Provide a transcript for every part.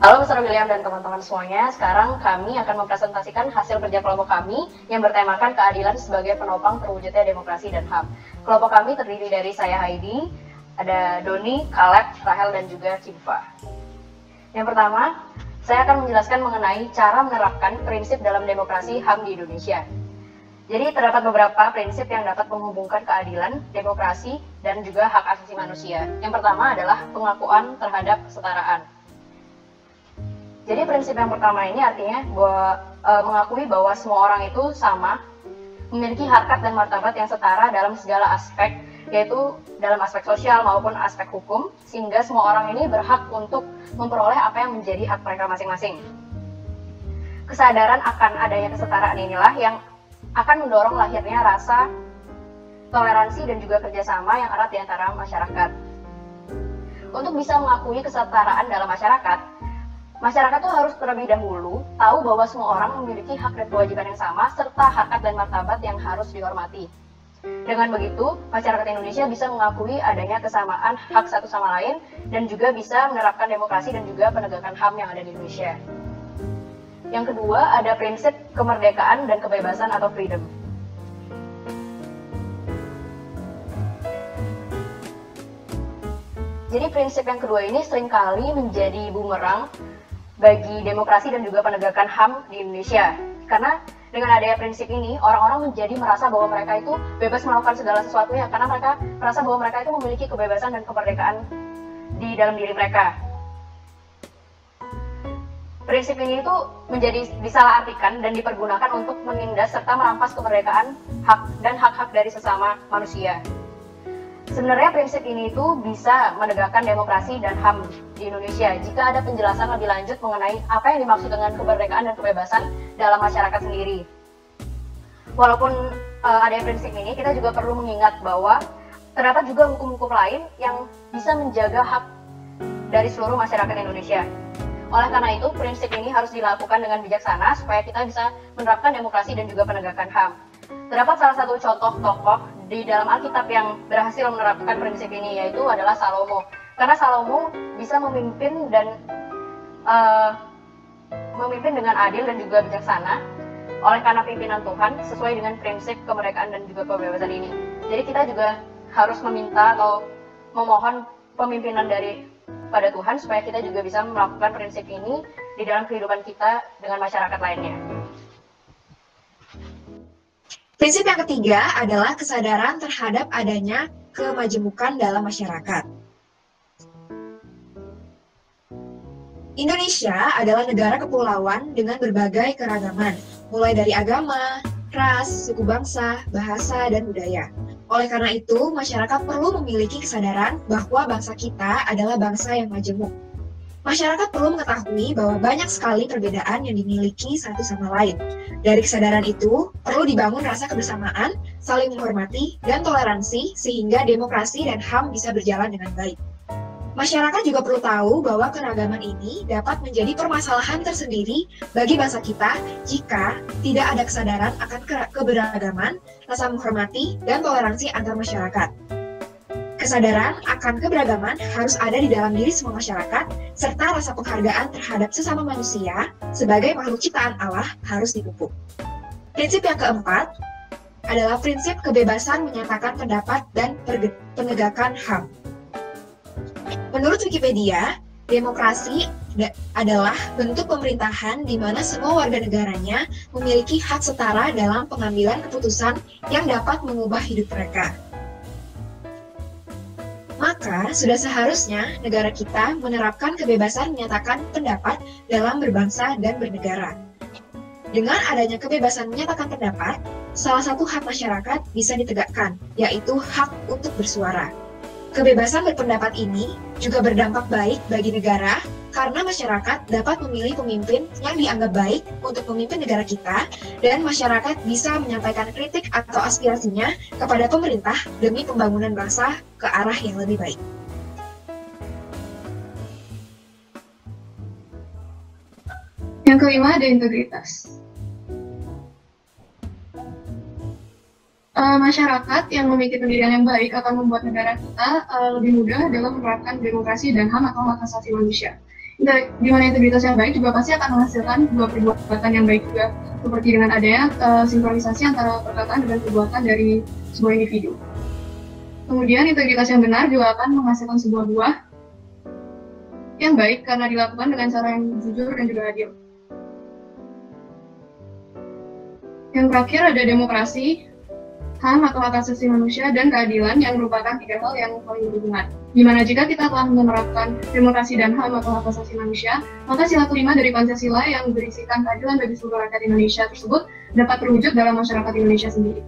Halo Mr. William dan teman-teman semuanya, sekarang kami akan mempresentasikan hasil kerja kelompok kami yang bertemakan keadilan sebagai penopang terwujudnya demokrasi dan HAM. Kelompok kami terdiri dari saya Heidi, ada Doni, Kaleb, Rahel, dan juga Kiva. Yang pertama, saya akan menjelaskan mengenai cara menerapkan prinsip dalam demokrasi HAM di Indonesia. Jadi terdapat beberapa prinsip yang dapat menghubungkan keadilan, demokrasi, dan juga hak asasi manusia. Yang pertama adalah pengakuan terhadap kesetaraan. Jadi prinsip yang pertama ini artinya bahwa mengakui bahwa semua orang itu sama, memiliki harkat dan martabat yang setara dalam segala aspek, yaitu dalam aspek sosial maupun aspek hukum, sehingga semua orang ini berhak untuk memperoleh apa yang menjadi hak mereka masing-masing. Kesadaran akan adanya kesetaraan inilah yang akan mendorong lahirnya rasa toleransi dan juga kerjasama yang erat di antara masyarakat. Untuk bisa mengakui kesetaraan dalam masyarakat tuh harus terlebih dahulu tahu bahwa semua orang memiliki hak dan kewajiban yang sama serta harkat dan martabat yang harus dihormati. Dengan begitu, masyarakat Indonesia bisa mengakui adanya kesamaan hak satu sama lain dan juga bisa menerapkan demokrasi dan juga penegakan HAM yang ada di Indonesia. Yang kedua, ada prinsip kemerdekaan dan kebebasan atau freedom. Jadi prinsip yang kedua ini seringkali menjadi bumerang bagi demokrasi dan juga penegakan HAM di Indonesia. Karena dengan adanya prinsip ini, orang-orang menjadi merasa bahwa mereka itu bebas melakukan segala sesuatunya karena mereka merasa bahwa mereka itu memiliki kebebasan dan kemerdekaan di dalam diri mereka. Prinsip ini itu menjadi disalahartikan dan dipergunakan untuk menindas serta merampas kemerdekaan hak dan hak-hak dari sesama manusia. Sebenarnya prinsip ini itu bisa menegakkan demokrasi dan HAM di Indonesia jika ada penjelasan lebih lanjut mengenai apa yang dimaksud dengan kemerdekaan dan kebebasan dalam masyarakat sendiri. Walaupun ada prinsip ini, kita juga perlu mengingat bahwa terdapat juga hukum-hukum lain yang bisa menjaga hak dari seluruh masyarakat Indonesia. Oleh karena itu, prinsip ini harus dilakukan dengan bijaksana supaya kita bisa menerapkan demokrasi dan juga penegakan HAM. Terdapat salah satu contoh tokoh di dalam Alkitab yang berhasil menerapkan prinsip ini, yaitu adalah Salomo. Karena Salomo bisa memimpin dengan adil dan juga bijaksana oleh karena pimpinan Tuhan sesuai dengan prinsip kemerdekaan dan juga kebebasan ini. Jadi kita juga harus meminta atau memohon pemimpinan pada Tuhan supaya kita juga bisa melakukan prinsip ini di dalam kehidupan kita dengan masyarakat lainnya. Prinsip yang ketiga adalah kesadaran terhadap adanya kemajemukan dalam masyarakat. Indonesia adalah negara kepulauan dengan berbagai keragaman, mulai dari agama, ras, suku bangsa, bahasa, dan budaya. Oleh karena itu, masyarakat perlu memiliki kesadaran bahwa bangsa kita adalah bangsa yang majemuk. Masyarakat perlu mengetahui bahwa banyak sekali perbedaan yang dimiliki satu sama lain. Dari kesadaran itu, perlu dibangun rasa kebersamaan, saling menghormati, dan toleransi sehingga demokrasi dan HAM bisa berjalan dengan baik. Masyarakat juga perlu tahu bahwa keragaman ini dapat menjadi permasalahan tersendiri bagi bangsa kita jika tidak ada kesadaran akan keberagaman, rasa menghormati, dan toleransi antar masyarakat. Kesadaran akan keberagaman harus ada di dalam diri semua masyarakat, serta rasa penghargaan terhadap sesama manusia sebagai makhluk ciptaan Allah harus dipupuk. Prinsip yang keempat adalah prinsip kebebasan menyatakan pendapat dan penegakan HAM. Menurut Wikipedia, demokrasi adalah bentuk pemerintahan di mana semua warga negaranya memiliki hak setara dalam pengambilan keputusan yang dapat mengubah hidup mereka. Maka, sudah seharusnya negara kita menerapkan kebebasan menyatakan pendapat dalam berbangsa dan bernegara. Dengan adanya kebebasan menyatakan pendapat, salah satu hak masyarakat bisa ditegakkan, yaitu hak untuk bersuara. Kebebasan berpendapat ini juga berdampak baik bagi negara karena masyarakat dapat memilih pemimpin yang dianggap baik untuk memimpin negara kita dan masyarakat bisa menyampaikan kritik atau aspirasinya kepada pemerintah demi pembangunan bangsa ke arah yang lebih baik. Yang kelima ada integritas. Masyarakat yang memiliki pendirian yang baik akan membuat negara kita lebih mudah dalam menerapkan demokrasi dan HAM atau hak asasi manusia. Di mana integritas yang baik juga pasti akan menghasilkan dua perbuatan yang baik juga, seperti dengan adanya sinkronisasi antara perkataan dan perbuatan dari sebuah individu. Kemudian integritas yang benar juga akan menghasilkan sebuah buah yang baik karena dilakukan dengan cara yang jujur dan juga adil. Yang terakhir ada demokrasi, HAM atau hak asasi manusia, dan keadilan yang merupakan tiga hal yang paling berhubungan. Dimana jika kita telah menerapkan demokrasi dan HAM atau hak asasi manusia, maka sila kelima dari Pancasila yang berisikan keadilan bagi seluruh rakyat Indonesia tersebut dapat terwujud dalam masyarakat Indonesia sendiri.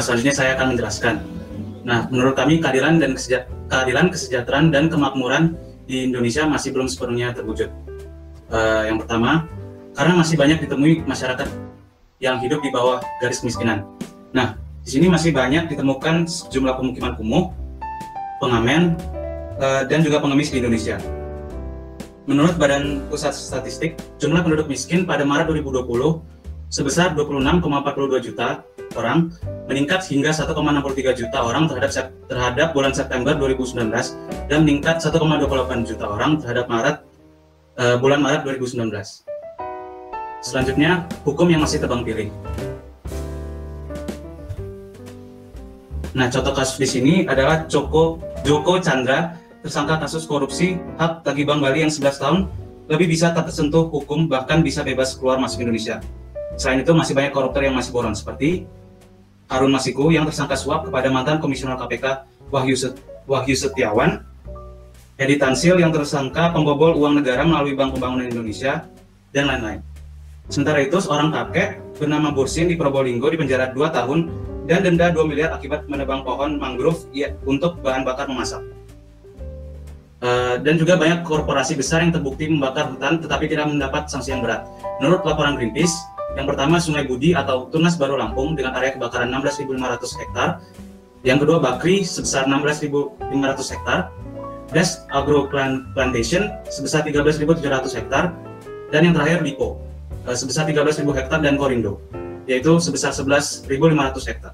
Selanjutnya saya akan menjelaskan. Nah, menurut kami keadilan, kesejahteraan, dan kemakmuran di Indonesia masih belum sepenuhnya terwujud. Yang pertama, karena masih banyak ditemui masyarakat yang hidup di bawah garis kemiskinan. Nah, di sini masih banyak ditemukan sejumlah pemukiman kumuh, pengamen, dan juga pengemis di Indonesia. Menurut Badan Pusat Statistik, jumlah penduduk miskin pada Maret 2020 sebesar 26,42 juta orang, meningkat hingga 1,63 juta orang terhadap bulan September 2019 dan meningkat 1,28 juta orang terhadap bulan Maret 2019. Selanjutnya, hukum yang masih tebang pilih. Nah, contoh kasus di sini adalah Joko Chandra, tersangka kasus korupsi hak tagih Bank Bali yang 11 tahun lebih bisa tak tersentuh hukum, bahkan bisa bebas keluar masuk Indonesia. Selain itu, masih banyak koruptor yang masih buron, seperti Harun Masiku yang tersangka suap kepada mantan Komisioner KPK Wahyu Setiawan, Edi Tansil yang tersangka pembobol uang negara melalui Bank Pembangunan Indonesia, dan lain-lain. Sementara itu, seorang kakek bernama Bursin di Probolinggo dipenjara 2 tahun dan denda 2 miliar akibat menebang pohon mangrove untuk bahan bakar memasak. Dan juga banyak korporasi besar yang terbukti membakar hutan tetapi tidak mendapat sanksi yang berat. Menurut laporan Greenpeace, yang pertama Sungai Budi atau Tunas Baru Lampung dengan area kebakaran 16.500 hektar, yang kedua Bakri sebesar 16.500 hektar, Des Agro Plantation sebesar 13.700 hektar, dan yang terakhir Lipo sebesar 13.000 hektar, dan Korindo yaitu sebesar 11.500 hektar.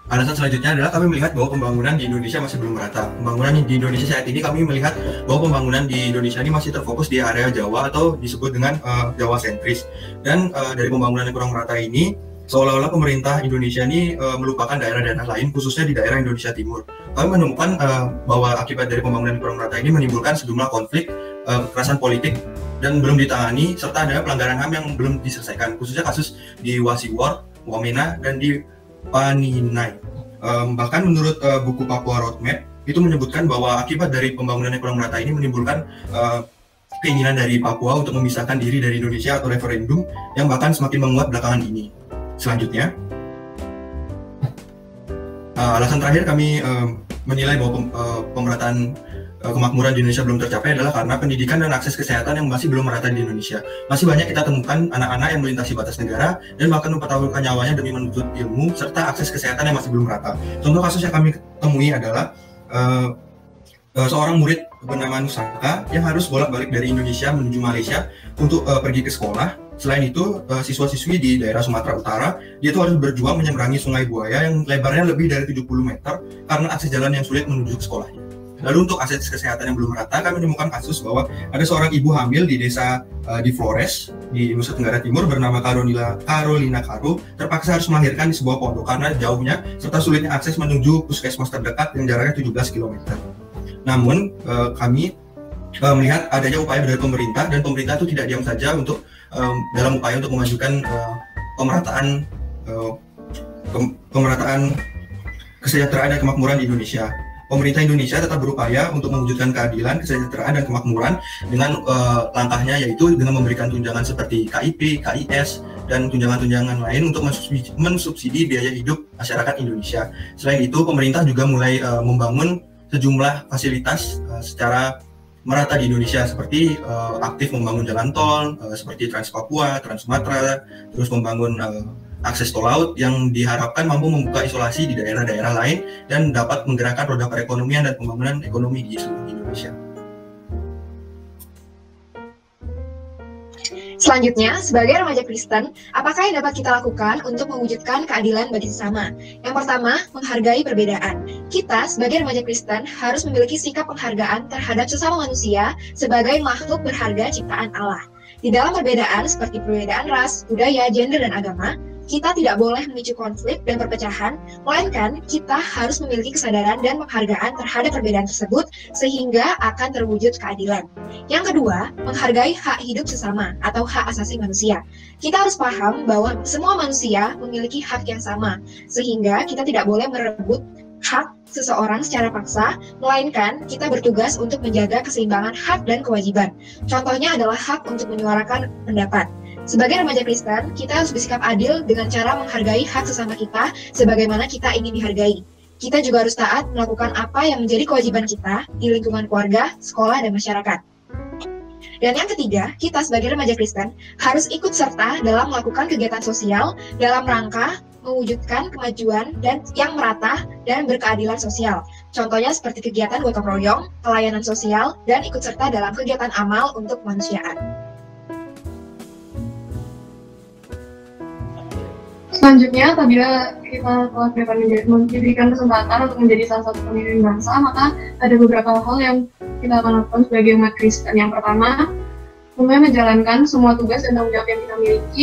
Alasan selanjutnya adalah kami melihat bahwa pembangunan di Indonesia masih belum merata. Pembangunan di Indonesia saat ini kami melihat bahwa pembangunan di Indonesia ini masih terfokus di area Jawa atau disebut dengan Jawa sentris. Dan dari pembangunan yang kurang merata ini, seolah-olah pemerintah Indonesia ini melupakan daerah-daerah lain, khususnya di daerah Indonesia Timur. Kami menemukan bahwa akibat dari pembangunan yang kurang merata ini menimbulkan sejumlah konflik, kekerasan politik, dan belum ditangani, serta ada pelanggaran HAM yang belum diselesaikan, khususnya kasus di Wasiwor, Wamena, dan di Paninai. Bahkan menurut buku Papua Roadmap itu menyebutkan bahwa akibat dari pembangunan yang kurang merata ini menimbulkan keinginan dari Papua untuk memisahkan diri dari Indonesia atau referendum yang bahkan semakin menguat belakangan ini. Selanjutnya, alasan terakhir kami menilai bahwa pemerataan kemakmuran di Indonesia belum tercapai adalah karena pendidikan dan akses kesehatan yang masih belum merata di Indonesia. Masih banyak kita temukan anak-anak yang melintasi batas negara dan bahkan mempertaruhkan nyawanya demi menuntut ilmu, serta akses kesehatan yang masih belum merata. Contoh kasus yang kami temui adalah seorang murid bernama Nusaka yang harus bolak-balik dari Indonesia menuju Malaysia untuk pergi ke sekolah. Selain itu, siswa-siswi di daerah Sumatera Utara, dia itu harus berjuang menyeberangi Sungai Buaya yang lebarnya lebih dari 70 meter karena akses jalan yang sulit menuju ke sekolahnya. Lalu untuk akses kesehatan yang belum merata, kami menemukan kasus bahwa ada seorang ibu hamil di desa di Flores, di Nusa Tenggara Timur bernama Carolina Caro, terpaksa harus melahirkan di sebuah pondok karena jauhnya serta sulitnya akses menuju puskesmas terdekat yang jaraknya 17 km. Namun, kami melihat adanya upaya dari pemerintah, dan pemerintah itu tidak diam saja untuk dalam upaya untuk memajukan pemerataan kesejahteraan dan kemakmuran di Indonesia. Pemerintah Indonesia tetap berupaya untuk mewujudkan keadilan, kesejahteraan, dan kemakmuran dengan langkahnya, yaitu dengan memberikan tunjangan seperti KIP, KIS, dan tunjangan-tunjangan lain untuk mensubsidi biaya hidup masyarakat Indonesia. Selain itu, pemerintah juga mulai membangun sejumlah fasilitas secara merata di Indonesia, seperti aktif membangun jalan tol, seperti Trans Papua, Trans Sumatera, terus membangun akses tol laut yang diharapkan mampu membuka isolasi di daerah-daerah lain dan dapat menggerakkan roda perekonomian dan pembangunan ekonomi di seluruh Indonesia. Selanjutnya, sebagai remaja Kristen, apakah yang dapat kita lakukan untuk mewujudkan keadilan bagi sesama? Yang pertama, menghargai perbedaan. Kita sebagai remaja Kristen harus memiliki sikap penghargaan terhadap sesama manusia sebagai makhluk berharga ciptaan Allah. Di dalam perbedaan seperti perbedaan ras, budaya, gender, dan agama, kita tidak boleh memicu konflik dan perpecahan, melainkan kita harus memiliki kesadaran dan penghargaan terhadap perbedaan tersebut sehingga akan terwujud keadilan. Yang kedua, menghargai hak hidup sesama atau hak asasi manusia. Kita harus paham bahwa semua manusia memiliki hak yang sama, sehingga kita tidak boleh merebut hak seseorang secara paksa, melainkan kita bertugas untuk menjaga keseimbangan hak dan kewajiban. Contohnya adalah hak untuk menyuarakan pendapat. Sebagai remaja Kristen, kita harus bersikap adil dengan cara menghargai hak sesama kita sebagaimana kita ingin dihargai. Kita juga harus taat melakukan apa yang menjadi kewajiban kita di lingkungan keluarga, sekolah, dan masyarakat. Dan yang ketiga, kita sebagai remaja Kristen harus ikut serta dalam melakukan kegiatan sosial dalam rangka mewujudkan kemajuan dan yang merata dan berkeadilan sosial. Contohnya seperti kegiatan gotong royong, pelayanan sosial, dan ikut serta dalam kegiatan amal untuk kemanusiaan. Selanjutnya, apabila kita telah diberikan kesempatan untuk menjadi salah satu pemimpin bangsa, maka ada beberapa hal yang kita akan lakukan sebagai umat Kristen. Yang pertama, menjalankan semua tugas dan tanggung jawab yang kita miliki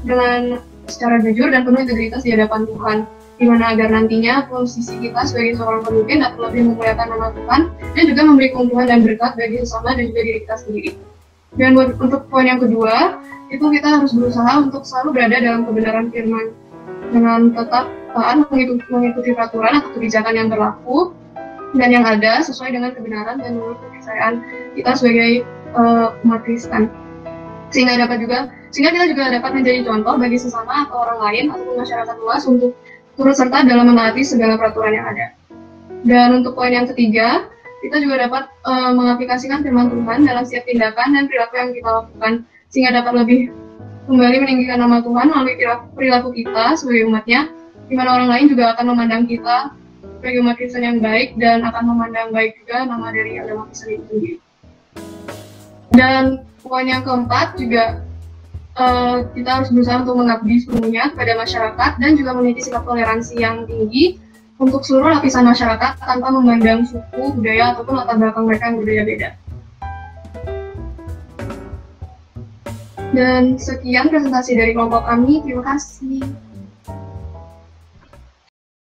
dengan secara jujur dan penuh integritas di hadapan Tuhan, di mana agar nantinya posisi kita sebagai seorang pemimpin dapat lebih memuliakan nama Tuhan dan juga memberi keuntungan dan berkat bagi sesama dan juga diri kita sendiri. Dan untuk poin yang kedua, itu kita harus berusaha untuk selalu berada dalam kebenaran firman dengan tetap taat mengikuti peraturan atau kebijakan yang berlaku dan yang ada sesuai dengan kebenaran dan menurut kepercayaan kita sebagai umat Kristen, sehingga kita juga dapat menjadi contoh bagi sesama atau orang lain atau masyarakat luas untuk turut serta dalam menaati segala peraturan yang ada. Dan untuk poin yang ketiga, kita juga dapat mengaplikasikan firman Tuhan dalam setiap tindakan dan perilaku yang kita lakukan, sehingga dapat lebih kembali meninggikan nama Tuhan melalui perilaku kita sebagai umatnya, di mana orang lain juga akan memandang kita sebagai umat Kristen yang baik dan akan memandang baik juga nama dari agama Kristen itu sendiri. Dan poin yang keempat juga kita harus berusaha untuk mengabdi sepenuhnya kepada masyarakat dan juga memiliki sikap toleransi yang tinggi untuk seluruh lapisan masyarakat tanpa memandang suku, budaya, ataupun latar belakang mereka yang berbeda-beda. Dan sekian presentasi dari kelompok kami. Terima kasih.